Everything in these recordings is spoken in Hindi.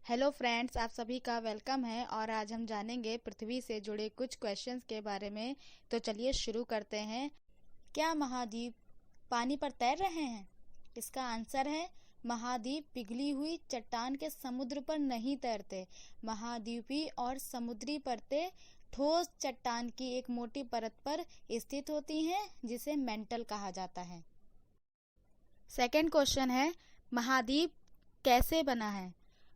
हेलो फ्रेंड्स, आप सभी का वेलकम है और आज हम जानेंगे पृथ्वी से जुड़े कुछ क्वेश्चंस के बारे में। तो चलिए शुरू करते हैं। क्या महाद्वीप पानी पर तैर रहे हैं? इसका आंसर है महाद्वीप पिघली हुई चट्टान के समुद्र पर नहीं तैरते। महाद्वीपीय और समुद्री परतें ठोस चट्टान की एक मोटी परत पर स्थित होती हैं, जिसे मेंटल कहा जाता है। सेकंड क्वेश्चन है, महाद्वीप कैसे बना है?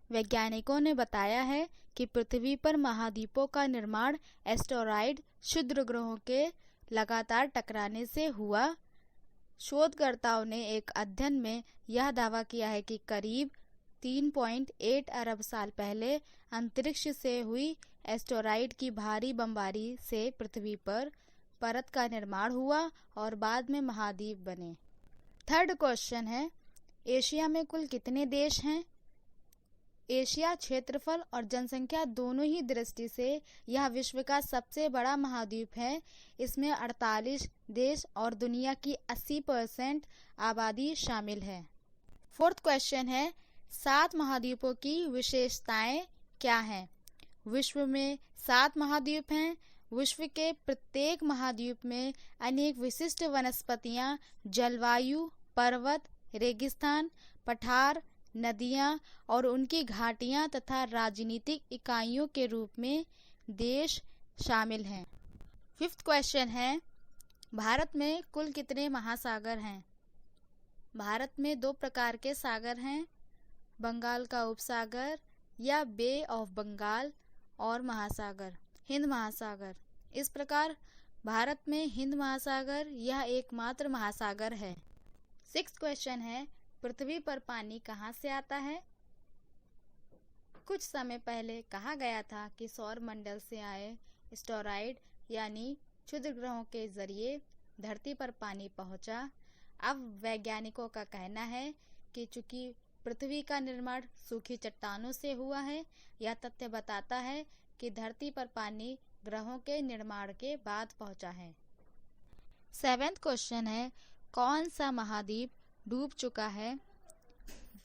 वैज्ञानिकों ने बताया है कि पृथ्वी पर महाद्वीपों का निर्माण एस्टेरॉयड क्षुद्र ग्रहों के लगातार टकराने से हुआ। शोधकर्ताओं ने एक अध्ययन में यह दावा किया है कि करीब 3.8 अरब साल पहले अंतरिक्ष से हुई एस्टेरॉयड की भारी बमबारी से पृथ्वी पर परत का निर्माण हुआ और बाद में महाद्वीप बने। थर्ड क्वेश्चन है, एशिया में कुल कितने देश हैं? एशिया क्षेत्रफल और जनसंख्या दोनों ही दृष्टि से यह विश्व का सबसे बड़ा महाद्वीप है। इसमें 48 देश और दुनिया की 80% आबादी शामिल है। फोर्थ क्वेश्चन है, 7 महाद्वीपों की विशेषताएं क्या हैं? विश्व में 7 महाद्वीप हैं। विश्व के प्रत्येक महाद्वीप में अनेक विशिष्ट वनस्पतियां, जलवायु, पर्वत, रेगिस्तान, पठार, नदियां और उनकी घाटियां तथा राजनीतिक इकाइयों के रूप में देश शामिल हैं। फिफ्थ क्वेश्चन है, भारत में कुल कितने महासागर हैं? भारत में 2 प्रकार के सागर हैं, बंगाल का उपसागर या बे ऑफ बंगाल और महासागर, हिंद महासागर। इस प्रकार भारत में हिंद महासागर यह एकमात्र महासागर है। सिक्स्थ क्वेश्चन है, पृथ्वी पर पानी कहाँ से आता है? कुछ समय पहले कहा गया था कि सौर मंडल से आए एस्टेरॉयड यानी क्षुद्र ग्रहों के जरिए धरती पर पानी पहुंचा। अब वैज्ञानिकों का कहना है कि चूंकि पृथ्वी का निर्माण सूखी चट्टानों से हुआ है, यह तथ्य बताता है कि धरती पर पानी ग्रहों के निर्माण के बाद पहुंचा है। सेवेंथ क्वेश्चन है, कौन सा महाद्वीप डूब चुका है?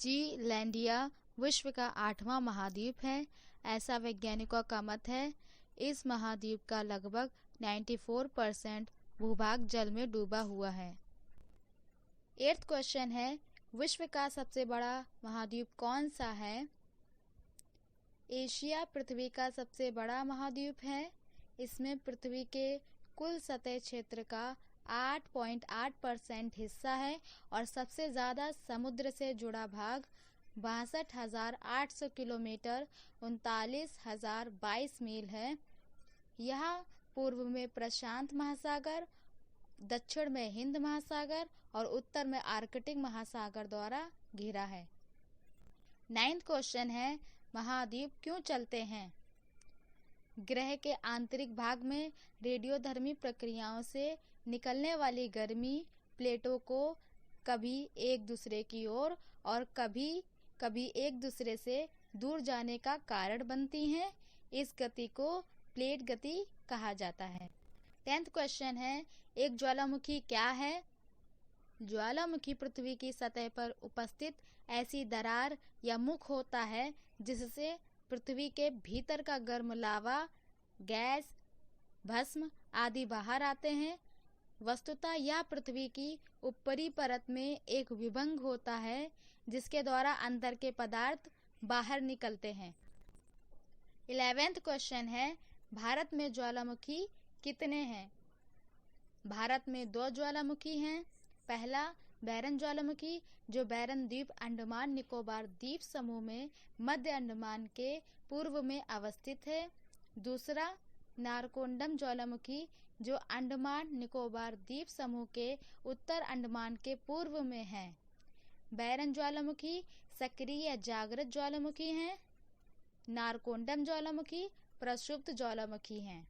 जीलैंडिया विश्व का 8वां महाद्वीप है, ऐसा वैज्ञानिकों का मत है। इस महाद्वीप का लगभग 94% भूभाग जल में डूबा हुआ है। एट्थ क्वेश्चन है, विश्व का सबसे बड़ा महाद्वीप कौन सा है? एशिया पृथ्वी का सबसे बड़ा महाद्वीप है। इसमें पृथ्वी के कुल सतह क्षेत्र का 8.8% हिस्सा है और सबसे ज़्यादा समुद्र से जुड़ा भाग 62,800 किलोमीटर 39,022 मील है। यह पूर्व में प्रशांत महासागर, दक्षिण में हिंद महासागर और उत्तर में आर्कटिक महासागर द्वारा घिरा है। नाइन्थ क्वेश्चन है, महाद्वीप क्यों चलते हैं? ग्रह के आंतरिक भाग में रेडियोधर्मी प्रक्रियाओं से निकलने वाली गर्मी प्लेटों को कभी एक दूसरे की ओर और कभी कभी एक दूसरे से दूर जाने का कारण बनती हैं। इस गति को प्लेट गति कहा जाता है। 10th क्वेश्चन है, एक ज्वालामुखी क्या है? ज्वालामुखी पृथ्वी की सतह पर उपस्थित ऐसी दरार या मुख होता है जिससे पृथ्वी के भीतर का गर्म लावा, गैस, भस्म आदि बाहर आते हैं। वस्तुतः यह पृथ्वी की ऊपरी परत में एक विभंग होता है जिसके द्वारा अंदर के पदार्थ बाहर निकलते हैं। 11th क्वेश्चन है, भारत में ज्वालामुखी कितने हैं? भारत में 2 ज्वालामुखी हैं। पहला बैरन ज्वालामुखी जो बैरन द्वीप अंडमान निकोबार द्वीप समूह में मध्य अंडमान के पूर्व में अवस्थित है। दूसरा नारकोंडम ज्वालामुखी जो अंडमान निकोबार द्वीप समूह के उत्तर अंडमान के पूर्व में है। बैरन ज्वालामुखी सक्रिय या जागृत ज्वालामुखी हैं। नारकोंडम ज्वालामुखी प्रक्षुब्ध ज्वालामुखी हैं।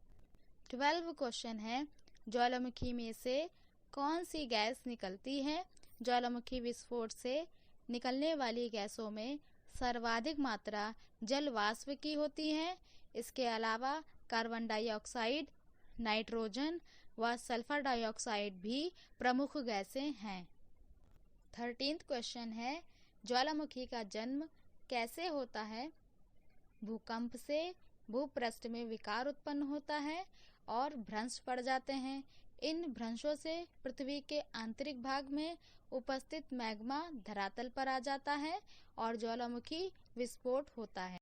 12 क्वेश्चन है, ज्वालामुखी में से कौन सी गैस निकलती है? ज्वालामुखी विस्फोट से निकलने वाली गैसों में सर्वाधिक मात्रा जल वाष्प की होती है। इसके अलावा कार्बन डाइऑक्साइड, नाइट्रोजन व सल्फर डाइऑक्साइड भी प्रमुख गैसें हैं। 13th क्वेश्चन है, ज्वालामुखी का जन्म कैसे होता है? भूकंप से भूपृष्ठ में विकार उत्पन्न होता है और भ्रंश पड़ जाते हैं। इन भ्रंशों से पृथ्वी के आंतरिक भाग में उपस्थित मैग्मा धरातल पर आ जाता है और ज्वालामुखी विस्फोट होता है।